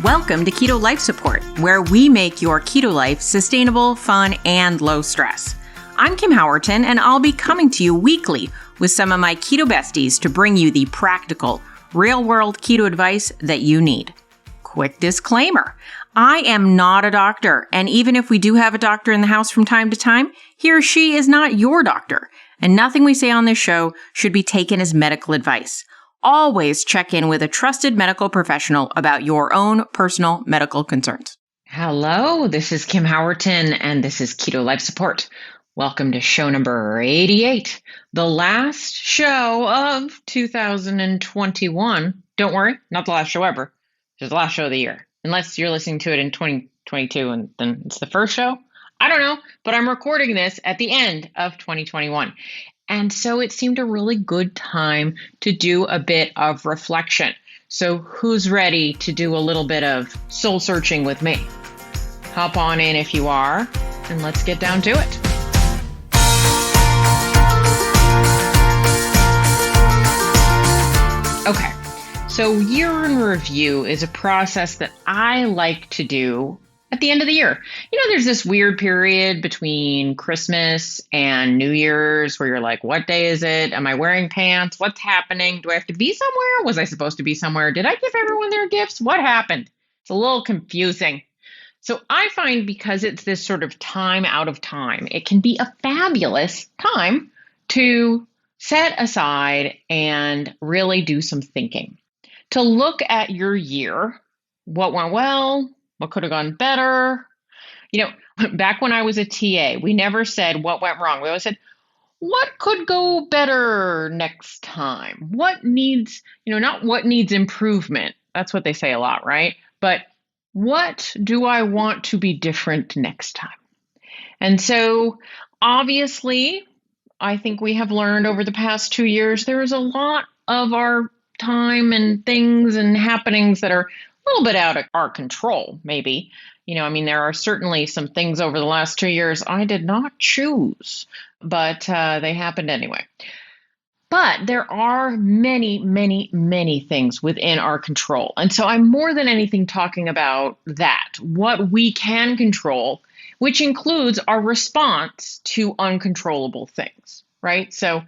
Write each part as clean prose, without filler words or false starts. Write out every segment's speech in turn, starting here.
Welcome to Keto Life Support, where we make your keto life sustainable, fun, and low stress. I'm Kim Howerton, and I'll be coming to you weekly with some of my keto besties to bring you the practical, real-world keto advice that you need. Quick disclaimer, I am not a doctor, and even if we do have a doctor in the house from time to time, he or she is not your doctor, and nothing we say on this show should be taken as medical advice. Always check in with a trusted medical professional about your own personal medical concerns. Hello, this is Kim Howerton, and this is Keto Life Support. Welcome to show number 88, the last show of 2021. Don't worry, not the last show ever, just the last show of the year. Unless you're listening to it in 2022 and then it's the first show. I don't know, but I'm recording this at the end of 2021. And so it seemed a really good time to do a bit of reflection. So who's ready to do a little bit of soul searching with me? Hop on in if you are, and let's get down to it. Okay, so year in review is a process that I like to do at the end of the year. You know, there's this weird period between Christmas and New Year's where you're like, what day is it? Am I wearing pants? What's happening? Do I have to be somewhere? Was I supposed to be somewhere? Did I give everyone their gifts? What happened? It's a little confusing. So I find because it's this sort of time out of time, it can be a fabulous time to set aside and really do some thinking. To look at your year, what went well, what could have gone better? You know, back when I was a TA, we never said what went wrong. We always said, what could go better next time? What needs, not what needs improvement. That's what they say a lot, right? But what do I want to be different next time? And so obviously, I think we have learned over the past 2 years, there is a lot of our time and things and happenings that are a little bit out of our control, maybe. There are certainly some things over the last 2 years I did not choose, but they happened anyway. But there are many, many, many things within our control. And so I'm more than anything talking about that, what we can control, which includes our response to uncontrollable things, right? So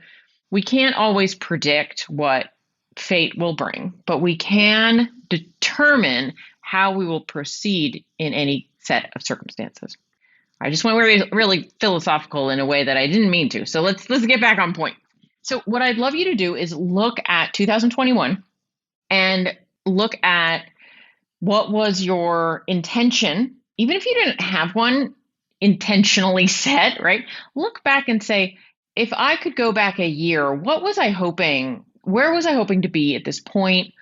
we can't always predict what fate will bring, but we can determine how we will proceed in any set of circumstances. I just went really philosophical in a way that I didn't mean to. So let's get back on point. So what I'd love you to do is look at 2021 and look at what was your intention, even if you didn't have one intentionally set, right? Look back and say, if I could go back a year, what was I hoping? Where was I hoping to be at this point?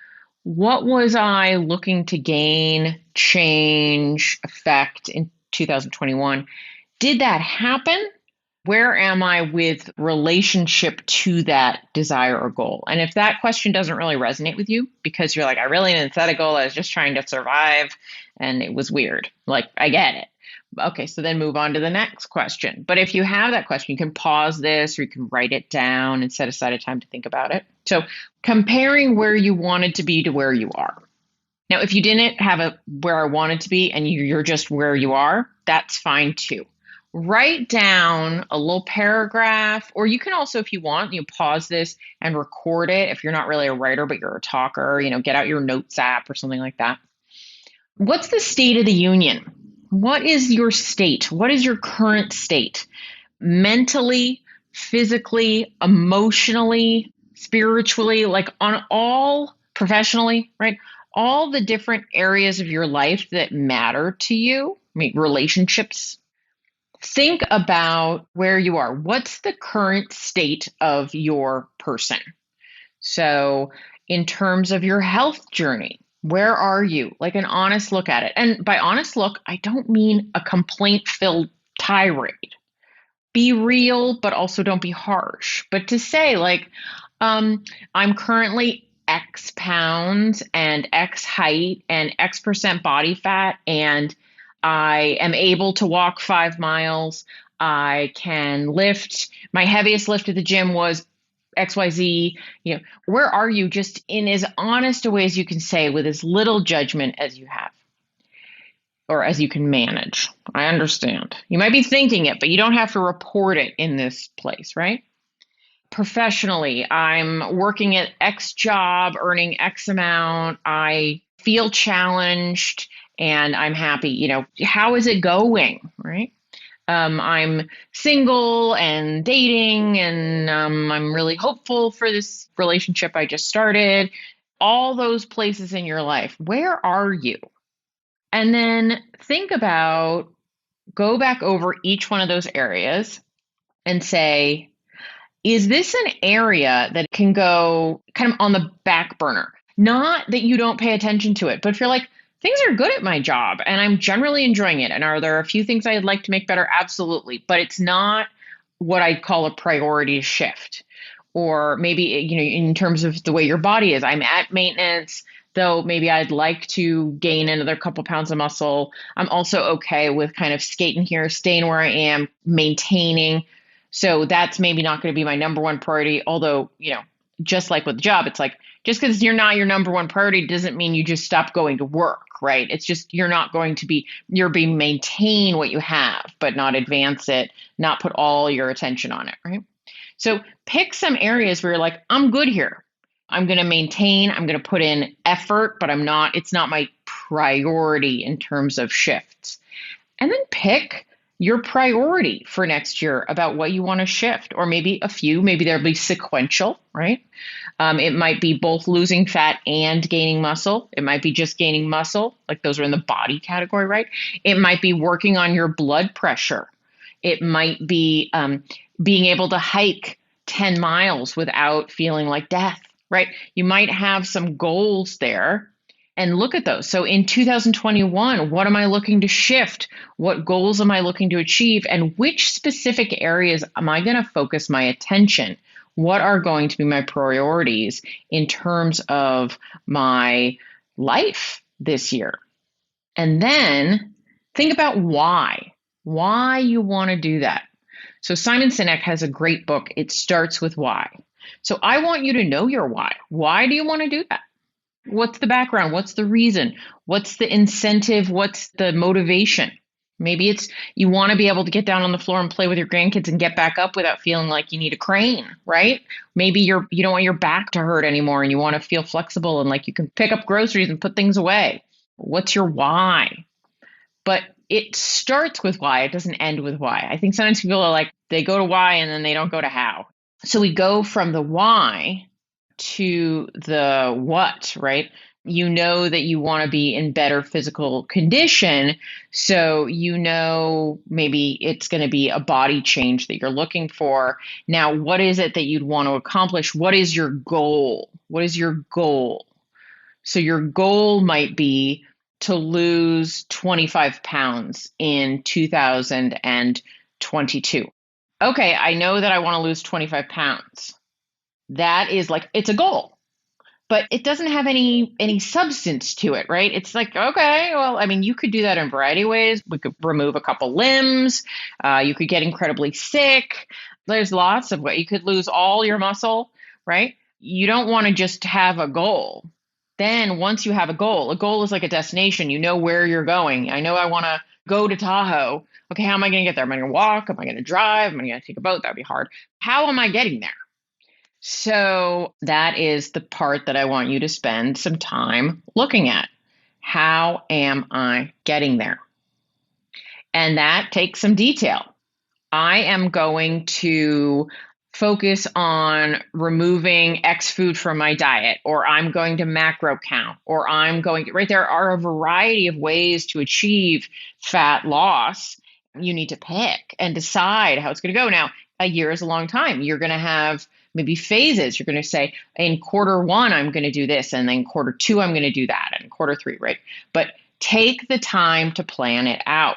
What was I looking to gain, change, affect in 2021? Did that happen? Where am I with relationship to that desire or goal? And if that question doesn't really resonate with you because you're like, I really didn't set a goal, I was just trying to survive and it was weird. Like, I get it. Okay, so then move on to the next question. But if you have that question, you can pause this or you can write it down and set aside a time to think about it. So comparing where you wanted to be to where you are. Now, if you didn't have where I wanted to be and you're just where you are, that's fine too. Write down a little paragraph, or you can also, if you want, pause this and record it. If you're not really a writer, but you're a talker, get out your notes app or something like that. What's the state of the union? What is your state? What is your current state? Mentally, physically, emotionally, spiritually, like on all, professionally, right? All the different areas of your life that matter to you, relationships. Think about where you are. What's the current state of your person? So in terms of your health journey, where are you? Like an honest look at it. And by honest look, I don't mean a complaint-filled tirade. Be real, but also don't be harsh. But to say I'm currently X pounds and X height and X percent body fat, and I am able to walk 5 miles. I can lift. My heaviest lift at the gym was XYZ, where are you, just in as honest a way as you can say with as little judgment as you have. or as you can manage. I understand. You might be thinking it, but you don't have to report it in this place, right? Professionally, I'm working at X job, earning X amount. I feel challenged and I'm happy. How is it going, right? I'm single and dating, and I'm really hopeful for this relationship I just started. All those places in your life, where are you? And then go back over each one of those areas and say, is this an area that can go kind of on the back burner? Not that you don't pay attention to it, but if you're like, things are good at my job and I'm generally enjoying it. And are there a few things I'd like to make better? Absolutely. But it's not what I'd call a priority shift. Or maybe, in terms of the way your body is, I'm at maintenance, though maybe I'd like to gain another couple pounds of muscle. I'm also okay with kind of skating here, staying where I am, maintaining. So that's maybe not going to be my number one priority. Although, just like with the job, it's like, just because you're not your number one priority doesn't mean you just stop going to work, right? It's just you're being maintain what you have, but not advance it, not put all your attention on it, right? So pick some areas where you're like, I'm good here. I'm going to maintain, I'm going to put in effort, but it's not my priority in terms of shifts. And then pick your priority for next year about what you want to shift, or maybe a few, maybe there'll be sequential, right? It might be both losing fat and gaining muscle. It might be just gaining muscle, like those are in the body category, right? It might be working on your blood pressure. It might be being able to hike 10 miles without feeling like death, right? You might have some goals there and look at those. So in 2021, what am I looking to shift? What goals am I looking to achieve? And which specific areas am I going to focus my attention? What are going to be my priorities in terms of my life this year? And then think about why you want to do that. So Simon Sinek has a great book. It starts with why. So I want you to know your why. Why do you want to do that? What's the background? What's the reason? What's the incentive? What's the motivation? Maybe it's you want to be able to get down on the floor and play with your grandkids and get back up without feeling like you need a crane, right? Maybe you don't want your back to hurt anymore and you want to feel flexible and like you can pick up groceries and put things away. What's your why? But it starts with why. It doesn't end with why. I think sometimes people are like, they go to why and then they don't go to how. So we go from the why to the what, right? You know that you want to be in better physical condition. So maybe it's going to be a body change that you're looking for. Now, what is it that you'd want to accomplish? What is your goal? What is your goal? So your goal might be to lose 25 pounds in 2022. Okay, I know that I want to lose 25 pounds. That is like, it's a goal, but it doesn't have any substance to it, right? It's like, okay, well, I mean, you could do that in a variety of ways. We could remove a couple limbs. You could get incredibly sick. There's lots of ways. You could lose all your muscle, right? You don't want to just have a goal. Then once you have a goal is like a destination. You know where you're going. I know I want to go to Tahoe. Okay, how am I going to get there? Am I going to walk? Am I going to drive? Am I going to take a boat? That'd be hard. How am I getting there? So that is the part that I want you to spend some time looking at. How am I getting there? And that takes some detail. I am going to focus on removing X food from my diet, or I'm going to macro count, or right? There are a variety of ways to achieve fat loss. You need to pick and decide how it's going to go. Now, a year is a long time. You're going to have maybe phases. You're going to say, in quarter one, I'm going to do this, and then quarter two, I'm going to do that, and quarter three, right? But take the time to plan it out.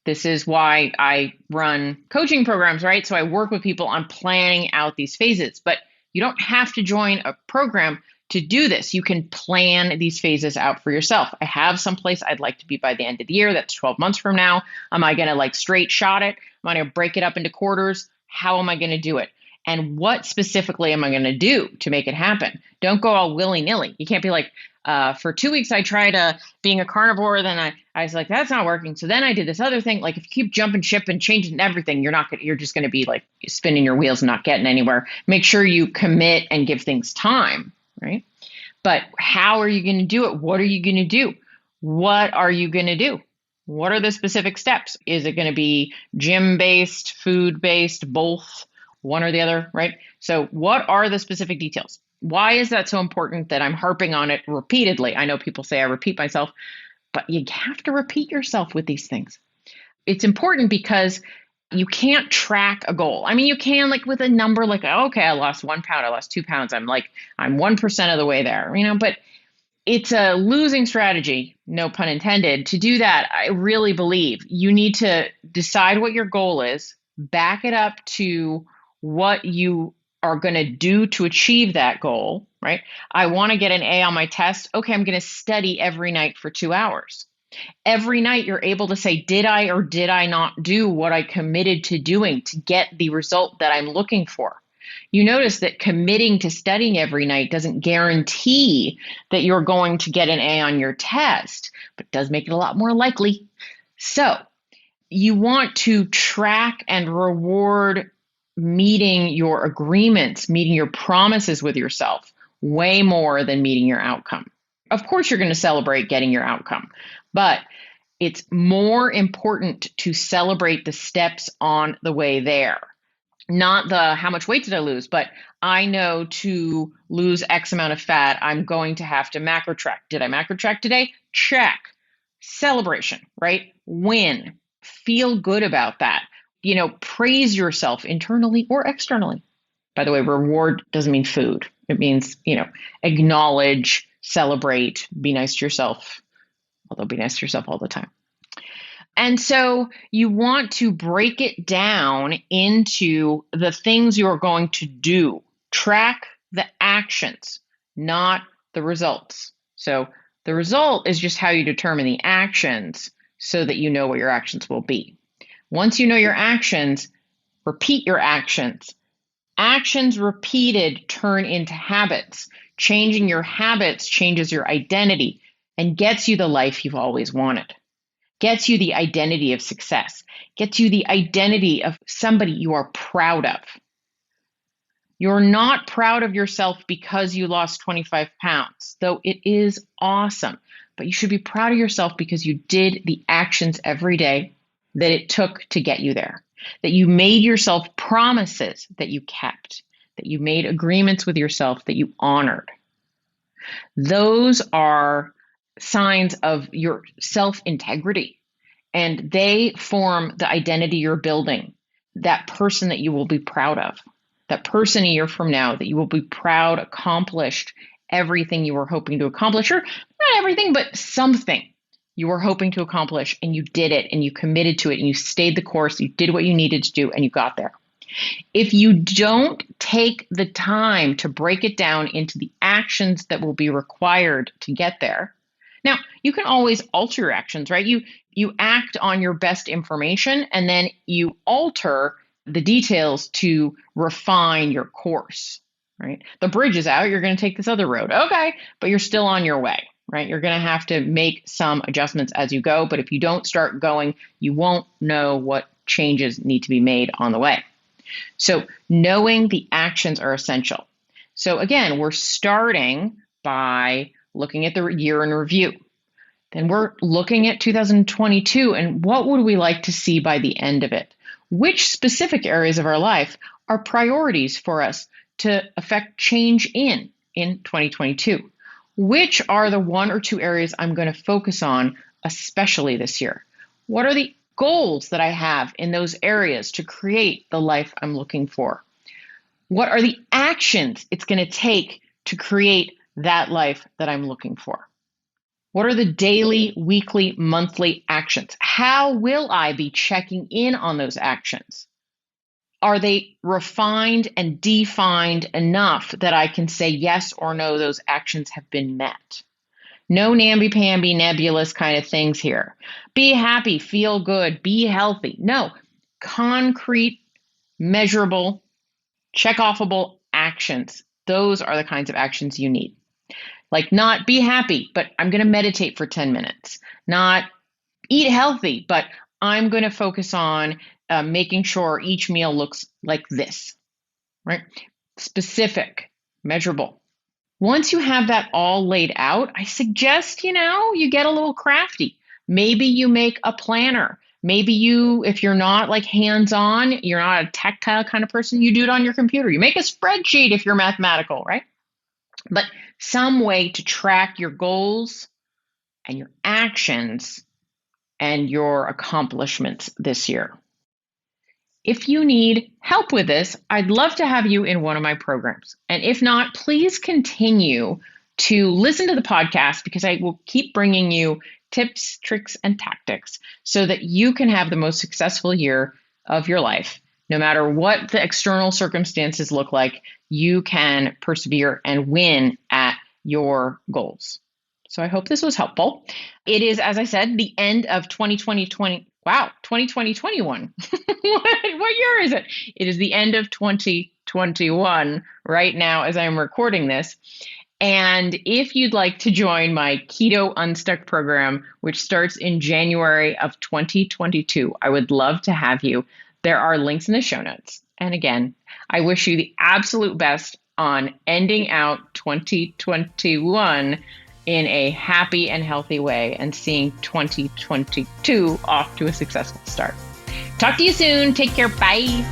This is why I run coaching programs, right? So I work with people on planning out these phases, but you don't have to join a program to do this. You can plan these phases out for yourself. I have someplace I'd like to be by the end of the year. That's 12 months from now. Am I going to straight shot it? Am I going to break it up into quarters? How am I going to do it? and what specifically am I going to do to make it happen? Don't go all willy-nilly. You can't be like, for 2 weeks, I tried being a carnivore. Then I was like, that's not working. So then I did this other thing. Like if you keep jumping ship and changing everything, you're just going to be like spinning your wheels and not getting anywhere. Make sure you commit and give things time, right? But how are you going to do it? What are you going to do? What are you going to do? What are the specific steps? Is it going to be gym-based, food-based, both, one or the other, right? So what are the specific details? Why is that so important that I'm harping on it repeatedly? I know people say I repeat myself, but you have to repeat yourself with these things. It's important because you can't track a goal. I mean, you can like with a number like, oh, okay, I lost 1 pound, I lost 2 pounds. I'm 1% of the way there, but it's a losing strategy, no pun intended. To do that, I really believe you need to decide what your goal is, back it up to what you are going to do to achieve that goal, right? I want to get an A on my test. Okay, I'm going to study every night for 2 hours. Every night you're able to say, did I or did I not do what I committed to doing to get the result that I'm looking for? You notice that committing to studying every night doesn't guarantee that you're going to get an A on your test, but does make it a lot more likely. So you want to track and reward meeting your agreements, meeting your promises with yourself way more than meeting your outcome. Of course, you're going to celebrate getting your outcome, but it's more important to celebrate the steps on the way there. Not the how much weight did I lose, but I know to lose X amount of fat, I'm going to have to macro track. Did I macro track today? Check. Celebration, right? Win. Feel good about that. Praise yourself internally or externally. By the way, reward doesn't mean food. It means, acknowledge, celebrate, be nice to yourself, although be nice to yourself all the time. And so you want to break it down into the things you're going to do. Track the actions, not the results. So the result is just how you determine the actions so that you know what your actions will be. Once you know your actions, repeat your actions. Actions repeated turn into habits. Changing your habits changes your identity and gets you the life you've always wanted. Gets you the identity of success, gets you the identity of somebody you are proud of. You're not proud of yourself because you lost 25 pounds, though it is awesome. But you should be proud of yourself because you did the actions every day that it took to get you there, that you made yourself promises that you kept, that you made agreements with yourself that you honored. Those are signs of your self-integrity, and they form the identity you're building, that person that you will be proud of, that person a year from now that you will be proud accomplished everything you were hoping to accomplish, or not everything, but something you were hoping to accomplish, and you did it, and you committed to it, and you stayed the course, you did what you needed to do, and you got there. If you don't take the time to break it down into the actions that will be required to get there, now you can always alter your actions, right? You act on your best information and then you alter the details to refine your course, right? The bridge is out, you're going to take this other road. Okay, but you're still on your way, right? You're going to have to make some adjustments as you go, but if you don't start going, you won't know what changes need to be made on the way. So knowing the actions are essential. So again, we're starting by looking at the year in review. Then we're looking at 2022 and what would we like to see by the end of it? Which specific areas of our life are priorities for us to affect change in 2022? Which are the 1 or 2 areas I'm going to focus on, especially this year? What are the goals that I have in those areas to create the life I'm looking for? What are the actions it's going to take to create that life that I'm looking for? What are the daily, weekly, monthly actions? How will I be checking in on those actions? Are they refined and defined enough that I can say yes or no, those actions have been met? No namby-pamby, nebulous kind of things here. Be happy, feel good, be healthy. No, concrete, measurable, Check-offable actions. Those are the kinds of actions you need. Like not be happy, but I'm going to meditate for 10 minutes. Not eat healthy, but I'm going to focus on making sure each meal looks like this, right? Specific, measurable. Once you have that all laid out, I suggest, you get a little crafty. Maybe you make a planner. Maybe if you're not like hands-on, you're not a tactile kind of person, you do it on your computer. You make a spreadsheet if you're mathematical, right? But some way to track your goals and your actions and your accomplishments this year. If you need help with this, I'd love to have you in one of my programs. And if not, please continue to listen to the podcast because I will keep bringing you tips, tricks, and tactics so that you can have the most successful year of your life. No matter what the external circumstances look like, you can persevere and win at your goals. So I hope this was helpful. It is, as I said, the end of 2021. What year is it? It is the end of 2021 right now as I'm recording this. And if you'd like to join my Keto Unstuck program, which starts in January of 2022, I would love to have you. There are links in the show notes. And again, I wish you the absolute best on ending out 2021 in a happy and healthy way and seeing 2022 off to a successful start. Talk to you soon. Take care. Bye.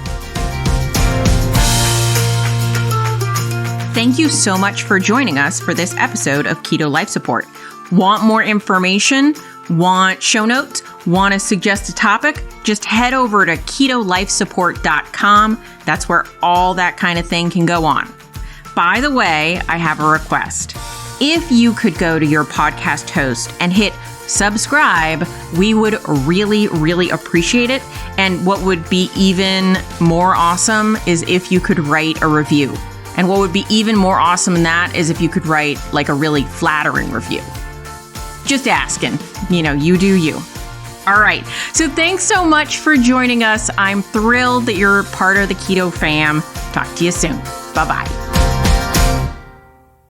Thank you so much for joining us for this episode of Keto Life Support. Want more information? Want show notes? Want to suggest a topic? Just head over to ketolifesupport.com. That's where all that kind of thing can go on. By the way, I have a request. If you could go to your podcast host and hit subscribe, we would really, really appreciate it. And what would be even more awesome is if you could write a review. And what would be even more awesome than that is if you could write like a really flattering review. Just asking, you do you. All right. So thanks so much for joining us. I'm thrilled that you're part of the Keto fam. Talk to you soon. Bye-bye.